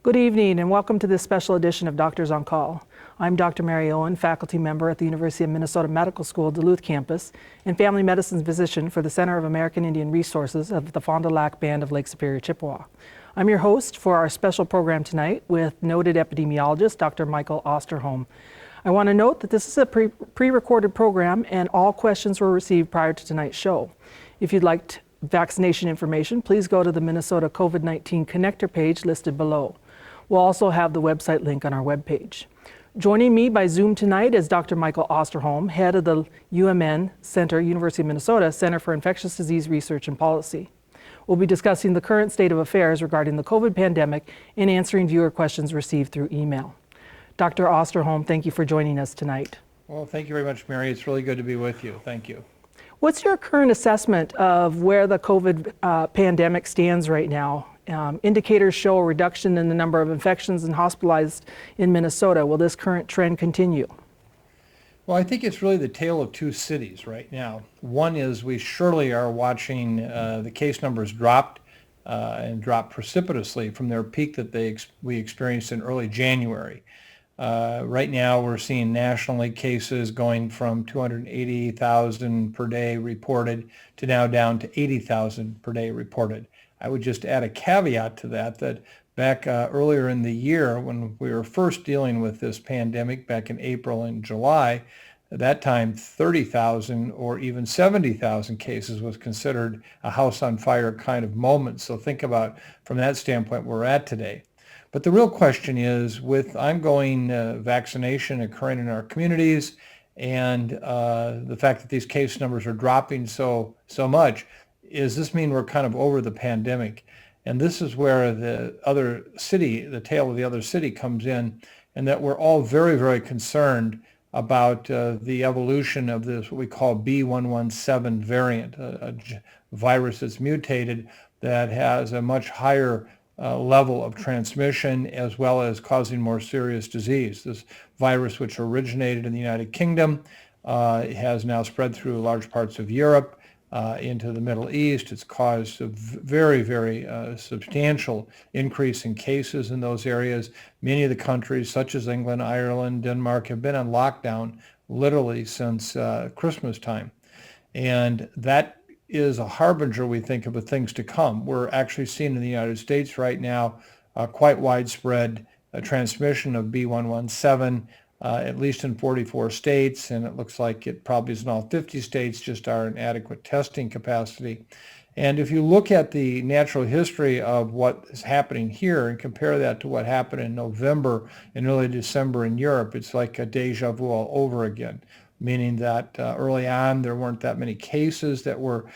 Good evening and welcome to this special edition of Doctors on Call. I'm Dr. Mary Owen, faculty member at the University of Minnesota Medical School Duluth campus and family medicine physician for the Center of American Indian Resources of the Fond du Lac Band of Lake Superior, Chippewa. I'm your host for our special program tonight with noted epidemiologist Dr. Michael Osterholm. I want to note that this is a pre-recorded program and all questions were received prior to tonight's show. If you'd like vaccination information, please go to the Minnesota COVID-19 connector page listed below. We'll also have the website link on our webpage. Joining me by Zoom tonight is Dr. Michael Osterholm, head of the UMN Center, University of Minnesota Center for Infectious Disease Research and Policy. We'll be discussing the current state of affairs regarding the COVID pandemic and answering viewer questions received through email. Dr. Osterholm, thank you for joining us tonight. Well, thank you very much, Mary. It's really good to be with you. Thank you. What's your current assessment of where the COVID pandemic stands right now? Indicators show a reduction in the number of infections and hospitalized in Minnesota. Will this current trend continue? Well, I think it's really the tale of two cities right now. One is we surely are watching the case numbers dropped and drop precipitously from their peak that we experienced in early January. Right now we're seeing nationally cases going from 280,000 per day reported to now down to 80,000 per day reported. I would just add a caveat to that back earlier in the year when we were first dealing with this pandemic back in April and July, at that time 30,000 or even 70,000 cases was considered a house on fire kind of moment. So think about from that standpoint where we're at today. But the real question is, with ongoing vaccination occurring in our communities and the fact that these case numbers are dropping so much, does this mean we're kind of over the pandemic? And this is where the other city, the tale of the other city comes in, and that we're all very, very concerned about the evolution of this, what we call B117 variant, a virus that's mutated that has a much higher level of transmission as well as causing more serious disease. This virus, which originated in the United Kingdom, has now spread through large parts of Europe, into the Middle East. It's caused a very, very substantial increase in cases in those areas. Many of the countries, such as England, Ireland, Denmark, have been on lockdown literally since Christmas time. And that is a harbinger, we think, of the things to come. We're actually seeing in the United States right now quite widespread transmission of B117, at least in 44 states, and it looks like it probably is in all 50 states, just our inadequate testing capacity. And if you look at the natural history of what is happening here and compare that to what happened in November and early December in Europe, it's like a deja vu all over again, meaning that early on there weren't that many cases that were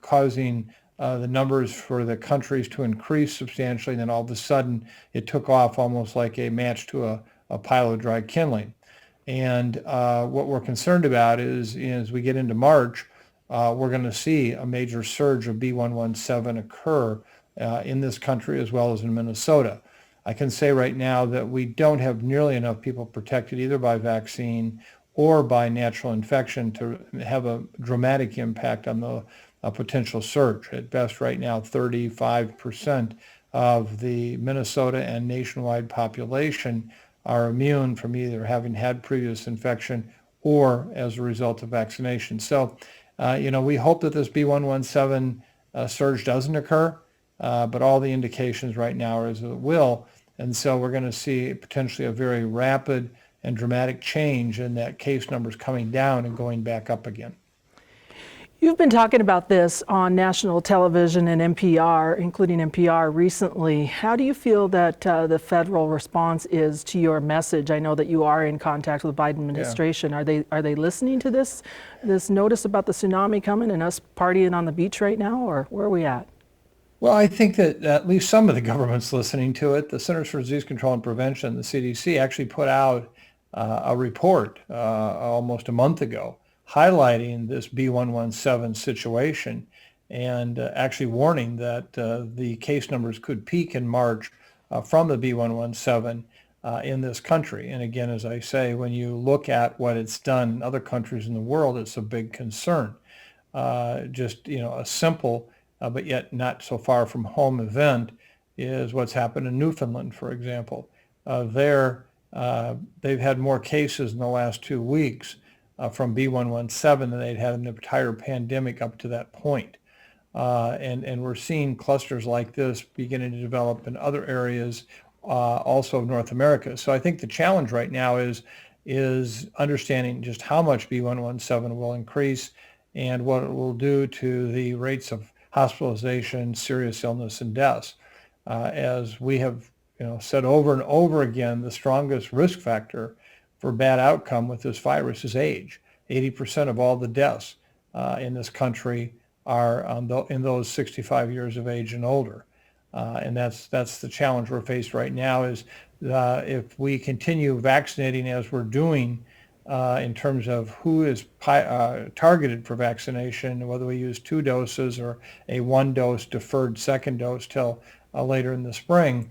causing the numbers for the countries to increase substantially, and then all of a sudden it took off almost like a match to a pile of dry kindling. And what we're concerned about is as we get into March, we're going to see a major surge of B117 occur in this country as well as in Minnesota. I can say right now that we don't have nearly enough people protected either by vaccine or by natural infection to have a dramatic impact on the potential surge. At best right now, 35% of the Minnesota and nationwide population are immune from either having had previous infection or as a result of vaccination. So, we hope that this B117 surge doesn't occur, but all the indications right now are as it will. And so we're going to see potentially a very rapid and dramatic change in that case numbers coming down and going back up again. You've been talking about this on national television and NPR, including NPR recently. How do you feel that the federal response is to your message? I know that you are in contact with the Biden administration. Yeah. Are they listening to this notice about the tsunami coming and us partying on the beach right now, or where are we at? Well, I think that at least some of the government's listening to it. The Centers for Disease Control and Prevention, the CDC, actually put out a report almost a month ago highlighting this B117 situation and actually warning that the case numbers could peak in March from the B117 in this country. And again, as I say, when you look at what it's done in other countries in the world, it's a big concern. Just, a simple but yet not so far from home event is what's happened in Newfoundland, for example. They've had more cases in the last 2 weeks from B117 than they'd had in the entire pandemic up to that point. And we're seeing clusters like this beginning to develop in other areas, also of North America. So I think the challenge right now is understanding just how much B117 will increase and what it will do to the rates of hospitalization, serious illness, and deaths. As we have said over and over again, the strongest risk factor for bad outcome with this virus is age. 80% of all the deaths in this country are in those 65 years of age and older. And that's the challenge we're faced right now is if we continue vaccinating as we're doing in terms of who is targeted for vaccination, whether we use 2 doses or a 1-dose deferred second dose till later in the spring,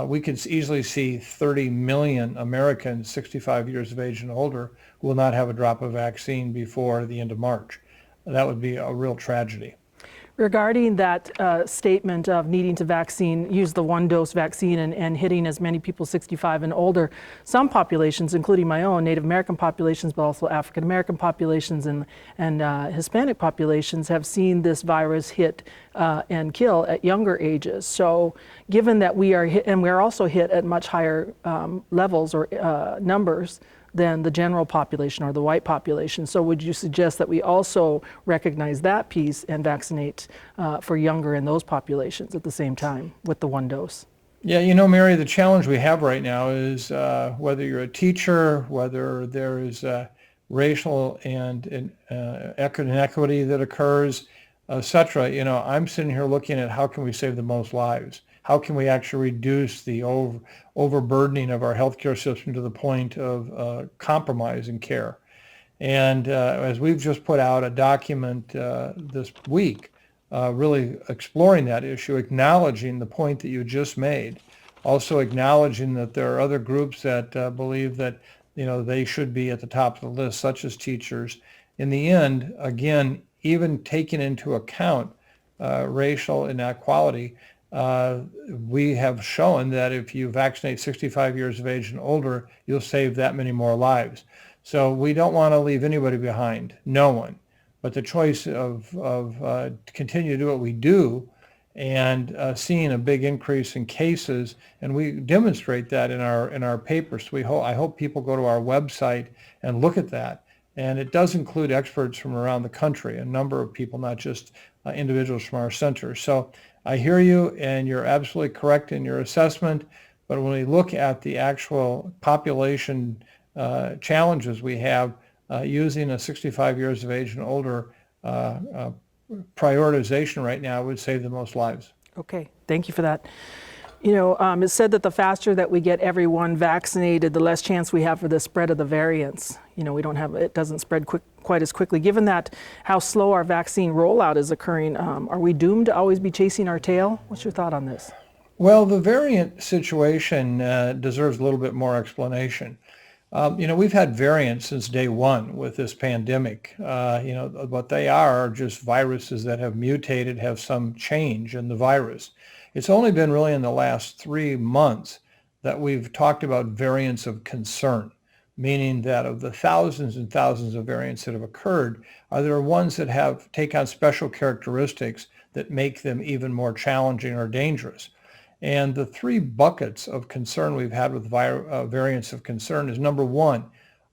we could easily see 30 million Americans 65 years of age and older who will not have a drop of vaccine before the end of March. That would be a real tragedy. Regarding that statement of needing to use the 1-dose vaccine and hitting as many people 65 and older, some populations, including my own, Native American populations, but also African American populations and Hispanic populations, have seen this virus hit and kill at younger ages. So given that we are hit, and we're also hit at much higher levels or numbers than the general population or the white population. So would you suggest that we also recognize that piece and vaccinate for younger in those populations at the same time with the 1 dose? Yeah, Mary, the challenge we have right now is whether you're a teacher, whether there is racial and inequity that occurs, etc. I'm sitting here looking at how can we save the most lives? How can we actually reduce the overburdening of our healthcare system to the point of compromise in care? And as we've just put out a document this week, really exploring that issue, acknowledging the point that you just made, also acknowledging that there are other groups that believe that they should be at the top of the list, such as teachers. In the end, again, even taking into account racial inequality, we have shown that if you vaccinate 65 years of age and older, you'll save that many more lives. So we don't want to leave anybody behind, no one. But the choice of continue to do what we do and seeing a big increase in cases, and we demonstrate that in our papers. I hope people go to our website and look at that. And it does include experts from around the country, a number of people, not just individuals from our center. So I hear you, and you're absolutely correct in your assessment. But when we look at the actual population challenges we have, using a 65 years of age and older prioritization right now would save the most lives. Okay, thank you for that. It's said that the faster that we get everyone vaccinated, the less chance we have for the spread of the variants. It doesn't spread quite as quickly. Given that how slow our vaccine rollout is occurring, are we doomed to always be chasing our tail? What's your thought on this? Well, the variant situation deserves a little bit more explanation. We've had variants since day one with this pandemic. What they are just viruses that have mutated, have some change in the virus. It's only been really in the last 3 months that we've talked about variants of concern, meaning that of the thousands and thousands of variants that have occurred, are there ones that take on special characteristics that make them even more challenging or dangerous? And the 3 buckets of concern we've had with variants of concern is, number one,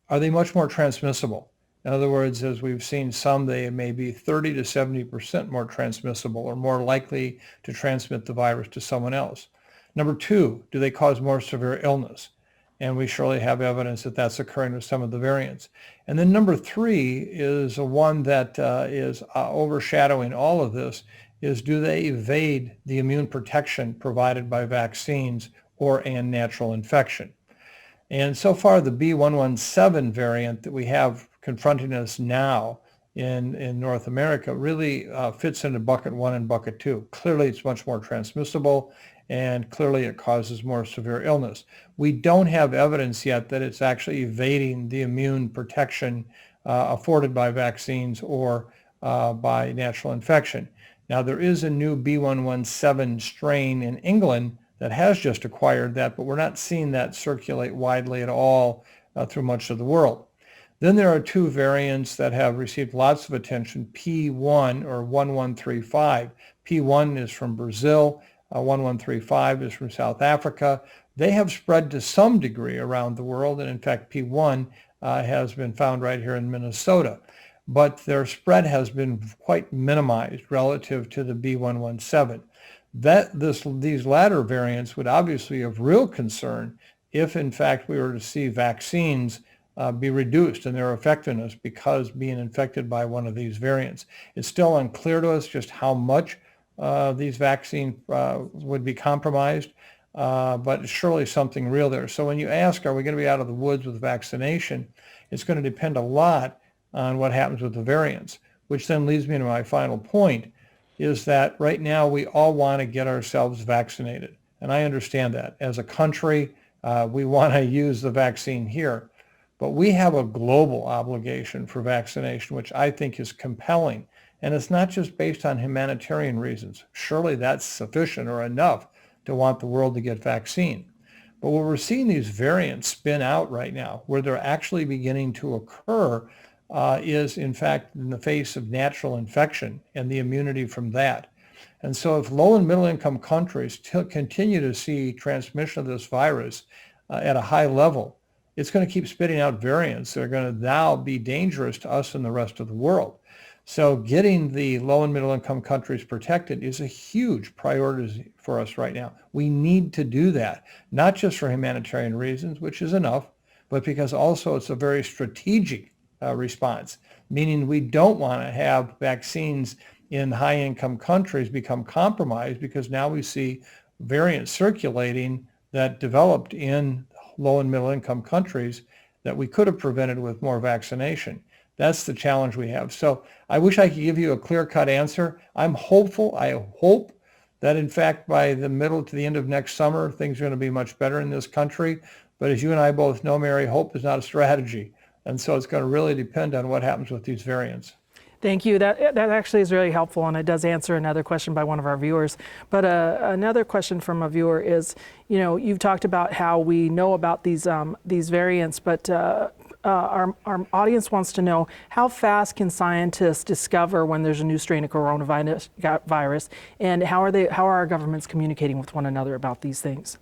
are they much more transmissible? In other words, as we've seen some, they may be 30 to 70% more transmissible or more likely to transmit the virus to someone else. Number 2, do they cause more severe illness? And we surely have evidence that that's occurring with some of the variants. And then number 3 is one that is overshadowing all of this, is do they evade the immune protection provided by vaccines and natural infection? And so far, the B117 variant that we have confronting us now in North America really fits into bucket 1 and bucket 2. Clearly, it's much more transmissible, and clearly it causes more severe illness. We don't have evidence yet that it's actually evading the immune protection afforded by vaccines or by natural infection. Now, there is a new B117 strain in England that has just acquired that, but we're not seeing that circulate widely at all through much of the world. Then there are two variants that have received lots of attention, P1 or 1135. P1 is from Brazil, 1135 is from South Africa. They have spread to some degree around the world, and in fact, P1 has been found right here in Minnesota. But their spread has been quite minimized relative to the B117. These latter variants would obviously be of real concern if, in fact, we were to see vaccines be reduced in their effectiveness because being infected by one of these variants. It's still unclear to us just how much these vaccines would be compromised, but it's surely something real there. So when you ask, are we going to be out of the woods with vaccination, it's going to depend a lot on what happens with the variants, which then leads me to my final point, is that right now we all want to get ourselves vaccinated. And I understand that. As a country, we want to use the vaccine here. But we have a global obligation for vaccination, which I think is compelling. And it's not just based on humanitarian reasons. Surely that's sufficient or enough to want the world to get vaccine. But what we're seeing these variants spin out right now, where they're actually beginning to occur, is in fact in the face of natural infection and the immunity from that. And so if low and middle income countries continue to see transmission of this virus at a high level, it's going to keep spitting out variants that are going to now be dangerous to us and the rest of the world. So getting the low and middle income countries protected is a huge priority for us right now. We need to do that, not just for humanitarian reasons, which is enough, but because also it's a very strategic response, meaning we don't want to have vaccines in high-income countries become compromised because now we see variants circulating that developed in low and middle-income countries that we could have prevented with more vaccination. That's the challenge we have. So I wish I could give you a clear-cut answer. I'm hopeful. I hope that, in fact, by the middle to the end of next summer, things are going to be much better in this country. But as you and I both know, Mary, hope is not a strategy. And so it's going to really depend on what happens with these variants. Thank you. That actually is really helpful, and it does answer another question by one of our viewers. But another question from a viewer is, you've talked about how we know about these variants, but our audience wants to know, how fast can scientists discover when there's a new strain of coronavirus, and how are our governments communicating with one another about these things?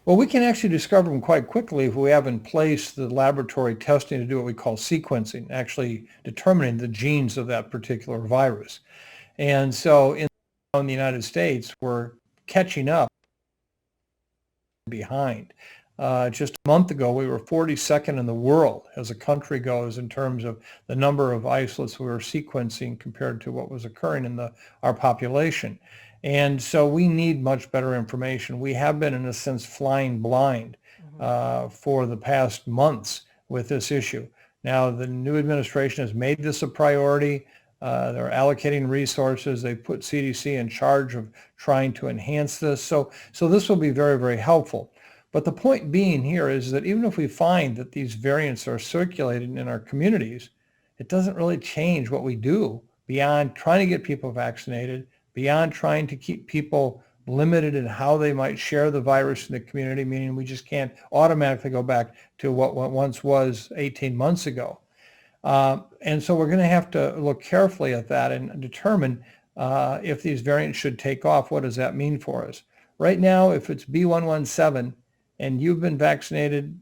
Well, we can actually discover them quite quickly if we have in place the laboratory testing to do what we call sequencing, actually determining the genes of that particular virus. And so in the United States, we're catching up behind. Just a month ago, we were 42nd in the world as a country goes in terms of the number of isolates we were sequencing compared to what was occurring in our population. And so we need much better information. We have been, in a sense, flying blind for the past months with this issue. Now, the new administration has made this a priority. They're allocating resources. They put CDC in charge of trying to enhance this. So this will be very, very helpful. But the point being here is that even if we find that these variants are circulating in our communities, it doesn't really change what we do beyond trying to get people vaccinated, beyond trying to keep people limited in how they might share the virus in the community, meaning we just can't automatically go back to what once was 18 months ago. And so we're going to have to look carefully at that and determine if these variants should take off. What does that mean for us? Right now, if it's B117 and you've been vaccinated,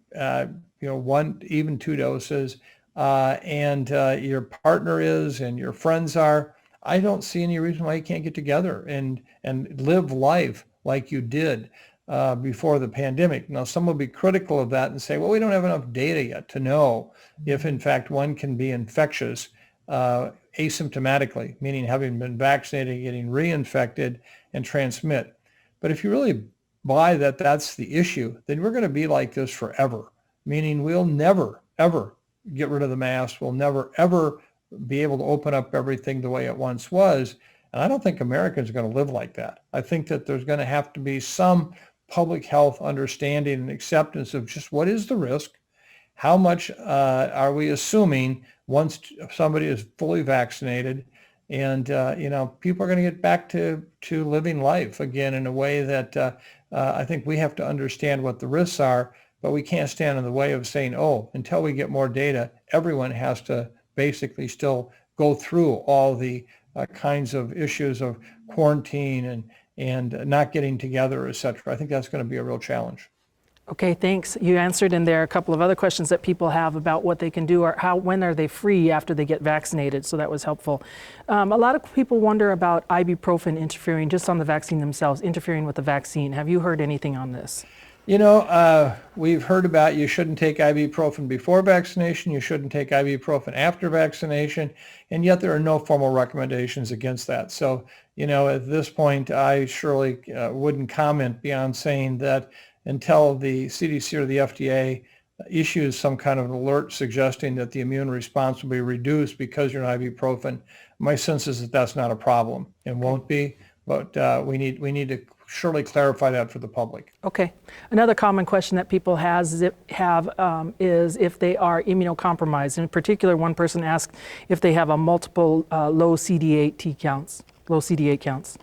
one, even 2 doses, and your partner is and your friends are, I don't see any reason why you can't get together and live life like you did before the pandemic. Now, some will be critical of that and say, well, we don't have enough data yet to know if, in fact, one can be infectious asymptomatically, meaning having been vaccinated, getting reinfected and transmit. But if you really buy that that's the issue, then we're going to be like this forever, meaning we'll never, ever get rid of the mask. We'll never, ever be able to open up everything the way it once was. And I don't think Americans are going to live like that. I think that there's going to have to be some public health understanding and acceptance of just what is the risk, how much are we assuming once somebody is fully vaccinated, And, people are going to get back to living life again in a way that I think we have to understand what the risks are, but we can't stand in the way of saying, oh, until we get more data, everyone has to basically still go through all the kinds of issues of quarantine and not getting together, et cetera. I think that's going to be a real challenge. Okay, thanks. You answered in there a couple of other questions that people have about what they can do or when are they free after they get vaccinated, so that was helpful. A lot of people wonder about ibuprofen interfering just on the vaccine themselves, interfering with the vaccine. Have you heard anything on this? We've heard about you shouldn't take ibuprofen before vaccination, you shouldn't take ibuprofen after vaccination, and yet there are no formal recommendations against that. So, at this point, I surely wouldn't comment beyond saying that until the CDC or the FDA issues some kind of an alert suggesting that the immune response will be reduced because you're on ibuprofen, my sense is that that's not a problem and won't be, but we need to surely clarify that for the public. Okay. Another common question that people have is if they are immunocompromised. In particular, one person asked if they have a multiple low CD8 counts.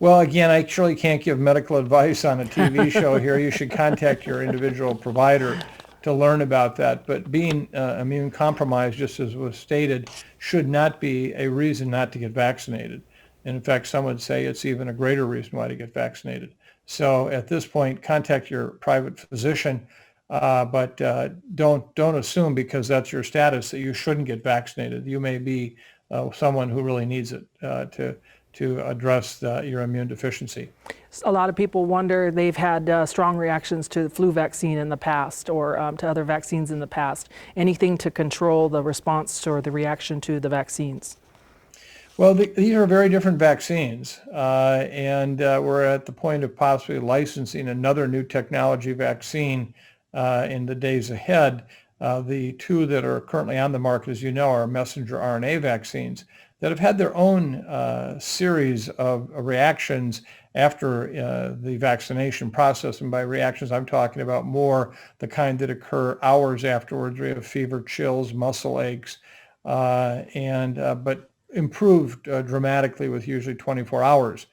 Well, again, I surely can't give medical advice on a TV show here. You should contact your individual provider to learn about that. But being immune compromised, just as was stated, should not be a reason not to get vaccinated. And in fact, some would say it's even a greater reason why to get vaccinated. So at this point, contact your private physician, but don't assume because that's your status that you shouldn't get vaccinated. You may be someone who really needs it to address your immune deficiency. A lot of people wonder, they've had strong reactions to the flu vaccine in the past or to other vaccines in the past. Anything to control the response or the reaction to the vaccines? Well, these are very different vaccines, and we're at the point of possibly licensing another new technology vaccine in the days ahead. The two that are currently on the market, as you know, are messenger RNA vaccines that have had their own series of reactions after the vaccination process. And by reactions, I'm talking about more the kind that occur hours afterwards. We have fever, chills, muscle aches, but improved dramatically with usually 24 hours.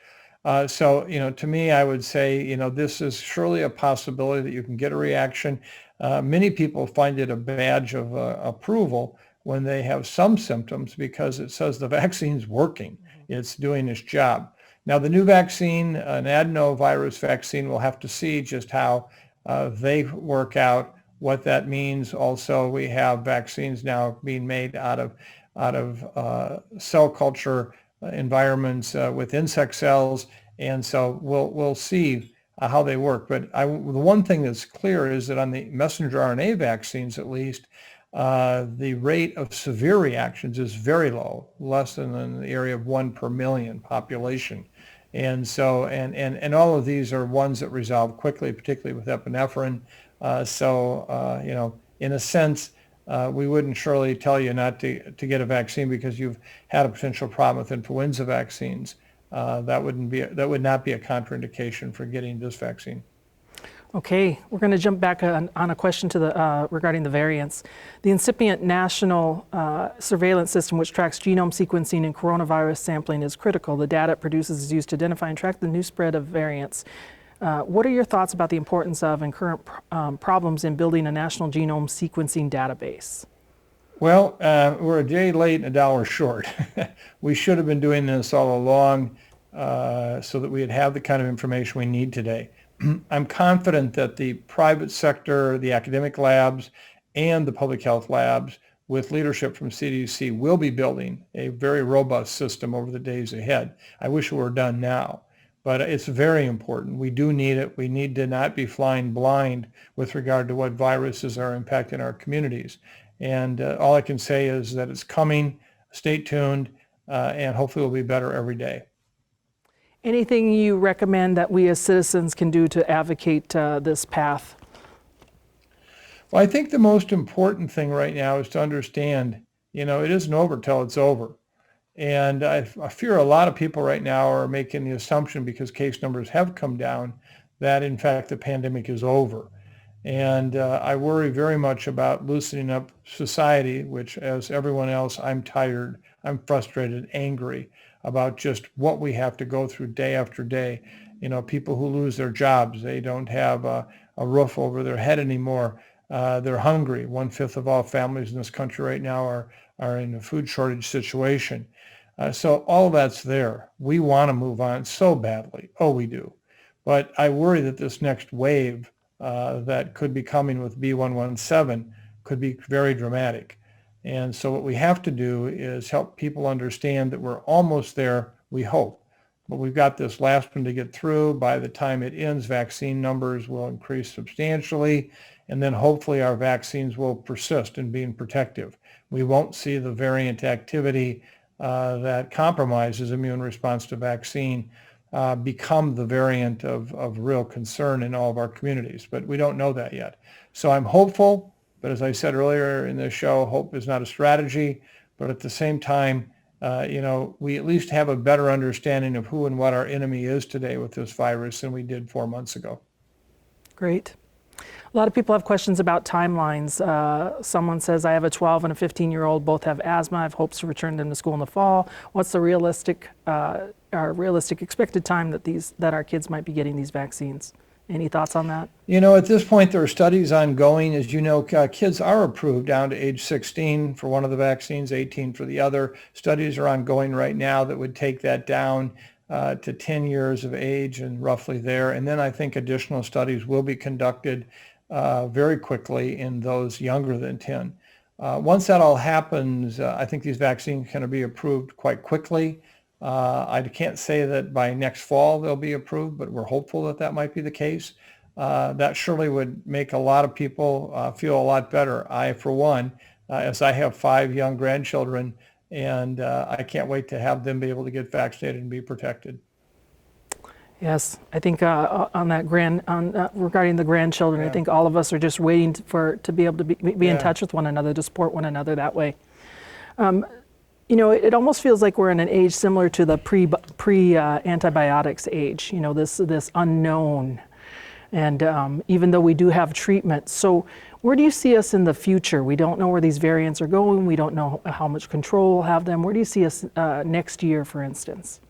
So, to me, I would say, this is surely a possibility that you can get a reaction. Many people find it a badge of approval when they have some symptoms because it says the vaccine's working. It's doing its job. Now, the new vaccine, an adenovirus vaccine, we'll have to see just how they work out, what that means. Also, we have vaccines now being made out of cell culture environments with insect cells, and so we'll see how they work. But the one thing that's clear is that on the messenger RNA vaccines, at least, the rate of severe reactions is very low, less than in the area of 1 per million population. And so, and all of these are ones that resolve quickly, particularly with epinephrine. In a sense, we wouldn't surely tell you not to get a vaccine because you've had a potential problem with influenza vaccines. That would not be a contraindication for getting this vaccine. Okay, we're going to jump back on a question to regarding the variants. The incipient national surveillance system, which tracks genome sequencing and coronavirus sampling, is critical. The data it produces is used to identify and track the new spread of variants. What are your thoughts about the importance of and current problems in building a national genome sequencing database? Well, we're a day late and a dollar short. We should have been doing this all along so that we'd have the kind of information we need today. I'm confident that the private sector, the academic labs, and the public health labs, with leadership from CDC, will be building a very robust system over the days ahead. I wish it were done now, but it's very important. We do need it. We need to not be flying blind with regard to what viruses are impacting our communities. And all I can say is that it's coming. Stay tuned, and hopefully it'll be better every day. Anything you recommend that we as citizens can do to advocate this path? Well, I think the most important thing right now is to understand, it isn't over till it's over. And I fear a lot of people right now are making the assumption, because case numbers have come down, that in fact the pandemic is over. And I worry very much about loosening up society, which, as everyone else, I'm tired, I'm frustrated, angry about just what we have to go through day after day. You know, people who lose their jobs, they don't have a roof over their head anymore. They're hungry. 1/5 of all families in this country right now are in a food shortage situation. So all that's there. We want to move on so badly. Oh, we do. But I worry that this next wave that could be coming with B117 could be very dramatic. And so what we have to do is help people understand that we're almost there, we hope. But we've got this last one to get through. By the time it ends, vaccine numbers will increase substantially, and then hopefully our vaccines will persist in being protective. We won't see the variant activity that compromises immune response to vaccine become the variant of real concern in all of our communities, but we don't know that yet. So I'm hopeful, but as I said earlier in this show, hope is not a strategy, but at the same time, we at least have a better understanding of who and what our enemy is today with this virus than we did 4 months ago. Great. A lot of people have questions about timelines. Someone says, I have a 12 and a 15-year-old, both have asthma. I have hopes to return them to school in the fall. What's the realistic expected time that our kids might be getting these vaccines? Any thoughts on that? You know, at this point, there are studies ongoing. As you know, kids are approved down to age 16 for one of the vaccines, 18 for the other. Studies are ongoing right now that would take that down to 10 years of age and roughly there. And then I think additional studies will be conducted very quickly in those younger than 10. Once that all happens, I think these vaccines can be approved quite quickly. I can't say that by next fall they'll be approved, but we're hopeful that that might be the case. That surely would make a lot of people feel a lot better. I, for one, as I have 5 young grandchildren, and I can't wait to have them be able to get vaccinated and be protected. Yes, I think regarding the grandchildren, yeah. I think all of us are just waiting to be able to be in touch with one another, to support one another that way. It almost feels like we're in an age similar to the pre-antibiotics age. This unknown, and even though we do have treatment, so where do you see us in the future? We don't know where these variants are going. We don't know how much control we'll have them. Where do you see us next year, for instance?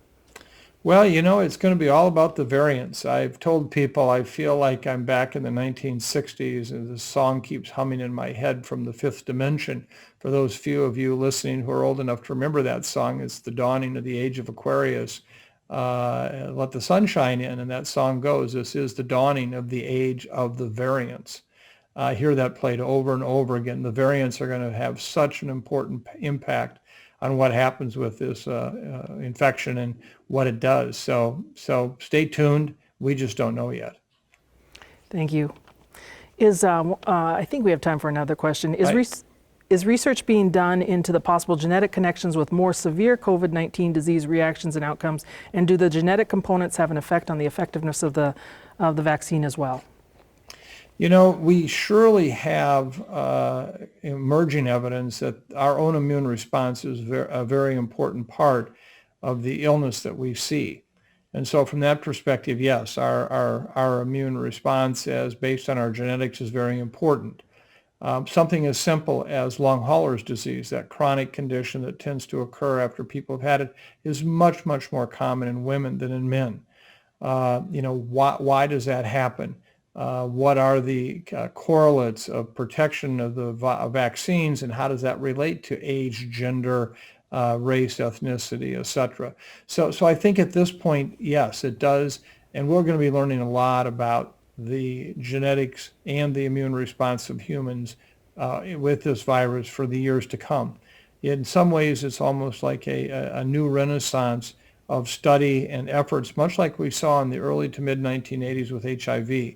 Well, it's going to be all about the variants. I've told people I feel like I'm back in the 1960s, and the song keeps humming in my head from The Fifth Dimension. For those few of you listening who are old enough to remember that song, it's the dawning of the age of Aquarius. Let the sun shine in, and that song goes, this is the dawning of the age of the variants. I hear that played over and over again. The variants are going to have such an important impact on what happens with this infection and what it does. So stay tuned. We just don't know yet. Thank you. I think we have time for another question. Is research being done into the possible genetic connections with more severe COVID-19 disease reactions and outcomes? And do the genetic components have an effect on the effectiveness of the vaccine as well? We surely have emerging evidence that our own immune response is a very important part of the illness that we see. And so from that perspective, yes, our immune response as based on our genetics is very important. Something as simple as long hauler's disease, that chronic condition that tends to occur after people have had it, is much, much more common in women than in men. Why does that happen? What are the correlates of protection of the vaccines, and how does that relate to age, gender, race, ethnicity, etc.? So I think at this point, yes, it does, and we're going to be learning a lot about the genetics and the immune response of humans with this virus for the years to come. In some ways, it's almost like a new renaissance of study and efforts, much like we saw in the early to mid 1980s with HIV.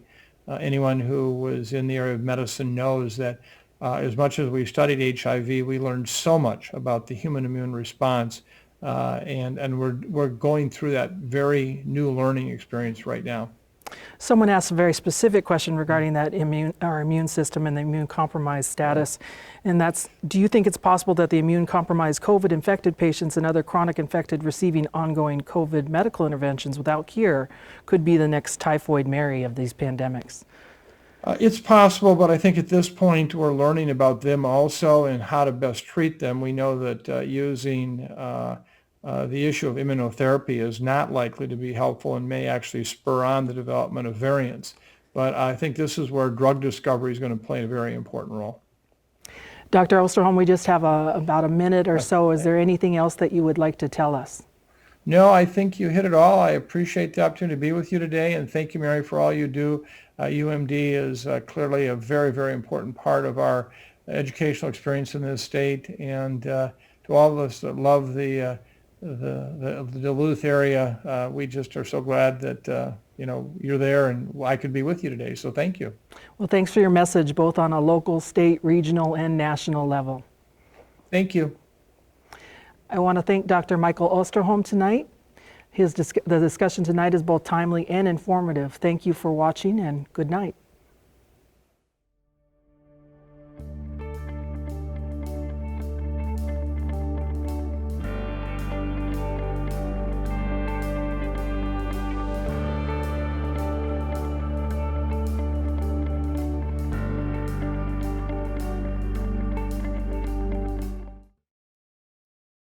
Anyone who was in the area of medicine knows that as much as we studied HIV, we learned so much about the human immune response, and we're going through that very new learning experience right now. Someone asked a very specific question regarding that our immune system and the immune-compromised status, and that's, do you think it's possible that the immune-compromised COVID-infected patients and other chronic infected receiving ongoing COVID medical interventions without cure could be the next typhoid Mary of these pandemics? It's possible, but I think at this point we're learning about them also and how to best treat them. We know that using the issue of immunotherapy is not likely to be helpful and may actually spur on the development of variants. But I think this is where drug discovery is going to play a very important role. Dr. Osterholm, we just have about a minute or so. Is there anything else that you would like to tell us? No, I think you hit it all. I appreciate the opportunity to be with you today, and thank you, Mary, for all you do. UMD is clearly a very, very important part of our educational experience in this state, and to all of us that love the Duluth area, we just are so glad that you're there and I could be with you today. So thank you. Well, thanks for your message, both on a local, state, regional, and national level. Thank you. I want to thank Dr. Michael Osterholm tonight. The discussion tonight is both timely and informative. Thank you for watching, and good night.